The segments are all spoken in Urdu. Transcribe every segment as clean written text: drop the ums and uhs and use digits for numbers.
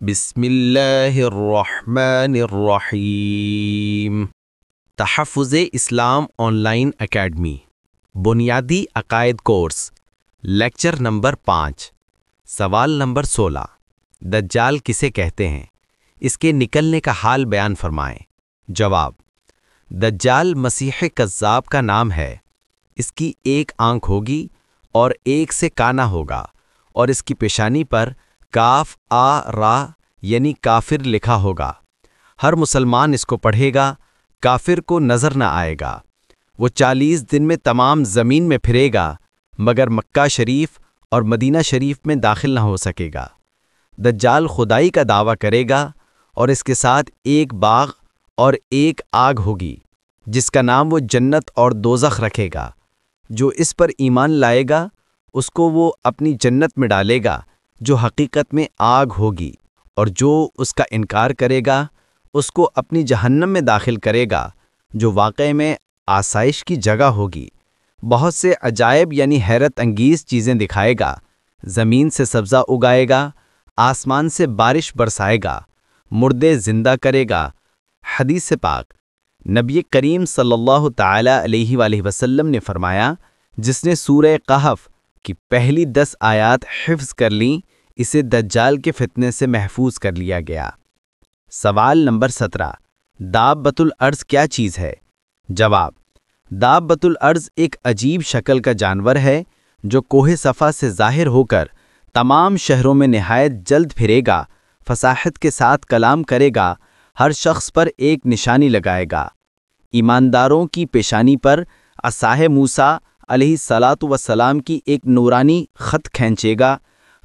بسم اللہ الرحمن الرحیم۔ تحفظ اسلام آن لائن اکیڈمی بنیادی عقائد کورس، لیکچر نمبر 5، سوال نمبر 16۔ دجال کسے کہتے ہیں؟ اس کے نکلنے کا حال بیان فرمائیں۔ جواب: دجال مسیح کذاب کا نام ہے۔ اس کی ایک آنکھ ہوگی اور ایک سے کانا ہوگا، اور اس کی پیشانی پر کاف آ را یعنی کافر لکھا ہوگا۔ ہر مسلمان اس کو پڑھے گا، کافر کو نظر نہ آئے گا۔ وہ 40 دن میں تمام زمین میں پھرے گا، مگر مکہ شریف اور مدینہ شریف میں داخل نہ ہو سکے گا۔ دجال خدائی کا دعویٰ کرے گا، اور اس کے ساتھ ایک باغ اور ایک آگ ہوگی، جس کا نام وہ جنت اور دوزخ رکھے گا۔ جو اس پر ایمان لائے گا، اس کو وہ اپنی جنت میں ڈالے گا، جو حقیقت میں آگ ہوگی، اور جو اس کا انکار کرے گا، اس کو اپنی جہنم میں داخل کرے گا، جو واقع میں آسائش کی جگہ ہوگی۔ بہت سے عجائب یعنی حیرت انگیز چیزیں دکھائے گا، زمین سے سبزہ اگائے گا، آسمان سے بارش برسائے گا، مردے زندہ کرے گا۔ حدیث پاک، نبی کریم صلی اللہ تعالی علیہ وآلہ وسلم نے فرمایا، جس نے سورہ کہف کی پہلی 10 آیات حفظ کر لیں، اسے دجال کے فتنے سے محفوظ کر لیا گیا۔ سوال نمبر 17۔ دابۃ الارض کیا چیز ہے؟ جواب: دابۃ الارض ایک عجیب شکل کا جانور ہے جو کوہ صفا سے ظاہر ہو کر تمام شہروں میں نہایت جلد پھرے گا، فصاحت کے ساتھ کلام کرے گا، ہر شخص پر ایک نشانی لگائے گا۔ ایمانداروں کی پیشانی پر عصائے موسیٰ علیہ الصلاۃ والسلام کی ایک نورانی خط کھینچے گا،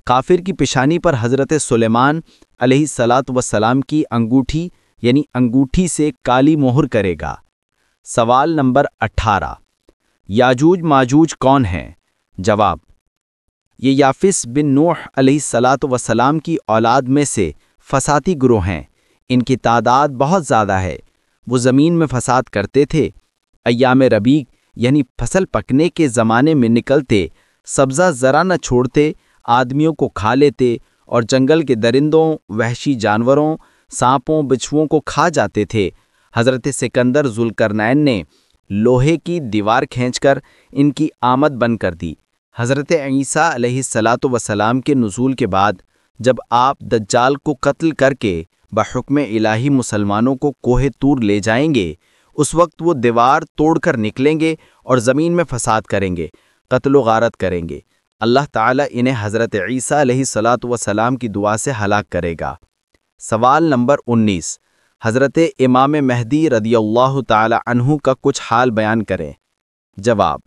کافر کی پیشانی پر حضرت سلیمان علیہ الصلاۃ والسلام کی انگوٹھی یعنی انگوٹھی سے کالی مہر کرے گا۔ سوال نمبر 18۔ یاجوج ماجوج کون ہیں؟ جواب: یہ یافس بن نوح علیہ الصلاۃ والسلام کی اولاد میں سے فسادی گروہ ہیں۔ ان کی تعداد بہت زیادہ ہے۔ وہ زمین میں فساد کرتے تھے، ایام ربیع یعنی فصل پکنے کے زمانے میں نکلتے، سبزہ ذرا نہ چھوڑتے، آدمیوں کو کھا لیتے، اور جنگل کے درندوں، وحشی جانوروں، سانپوں، بچھوؤں کو کھا جاتے تھے۔ حضرت سکندر ذوالقرنین نے لوہے کی دیوار کھینچ کر ان کی آمد بند کر دی۔ حضرت عیسیٰ علیہ الصلاۃ والسلام کے نزول کے بعد جب آپ دجال کو قتل کر کے بحکم الہی مسلمانوں کو کوہ طور لے جائیں گے، اس وقت وہ دیوار توڑ کر نکلیں گے اور زمین میں فساد کریں گے، قتل و غارت کریں گے۔ اللہ تعالیٰ انہیں حضرت عیسیٰ علیہ الصلاۃ والسلام کی دعا سے ہلاک کرے گا۔ سوال نمبر 19۔ حضرت امام مہدی رضی اللہ تعالی عنہ کا کچھ حال بیان کریں۔ جواب: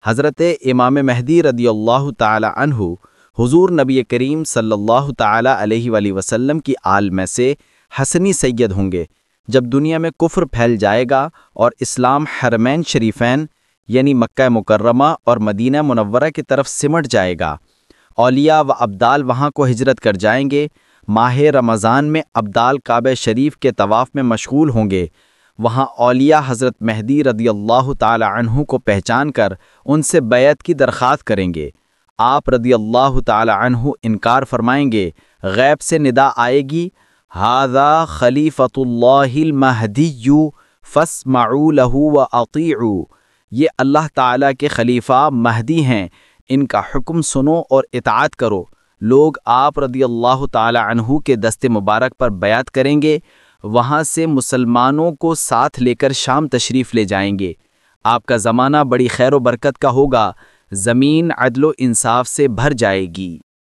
حضرت امام مہدی رضی اللہ تعالی عنہ حضور نبی کریم صلی اللہ تعالی علیہ وآلہ وسلم کی آل میں سے حسنی سید ہوں گے۔ جب دنیا میں کفر پھیل جائے گا اور اسلام حرمین شریفین یعنی مکہ مکرمہ اور مدینہ منورہ کی طرف سمٹ جائے گا، اولیاء و ابدال وہاں کو ہجرت کر جائیں گے۔ ماہ رمضان میں ابدال کعبہ شریف کے طواف میں مشغول ہوں گے۔ وہاں اولیاء حضرت مہدی رضی اللہ تعالی عنہ کو پہچان کر ان سے بیعت کی درخواست کریں گے۔ آپ رضی اللہ تعالی عنہ انکار فرمائیں گے، غیب سے ندا آئے گی، ھذا خلیفۃ اللہ المہدی فاسمعوا لہ واطیعوا، یہ اللہ تعالیٰ کے خلیفہ مہدی ہیں، ان کا حکم سنو اور اطاعت کرو۔ لوگ آپ رضی اللہ تعالی عنہ کے دست مبارک پر بیعت کریں گے، وہاں سے مسلمانوں کو ساتھ لے کر شام تشریف لے جائیں گے۔ آپ کا زمانہ بڑی خیر و برکت کا ہوگا، زمین عدل و انصاف سے بھر جائے گی۔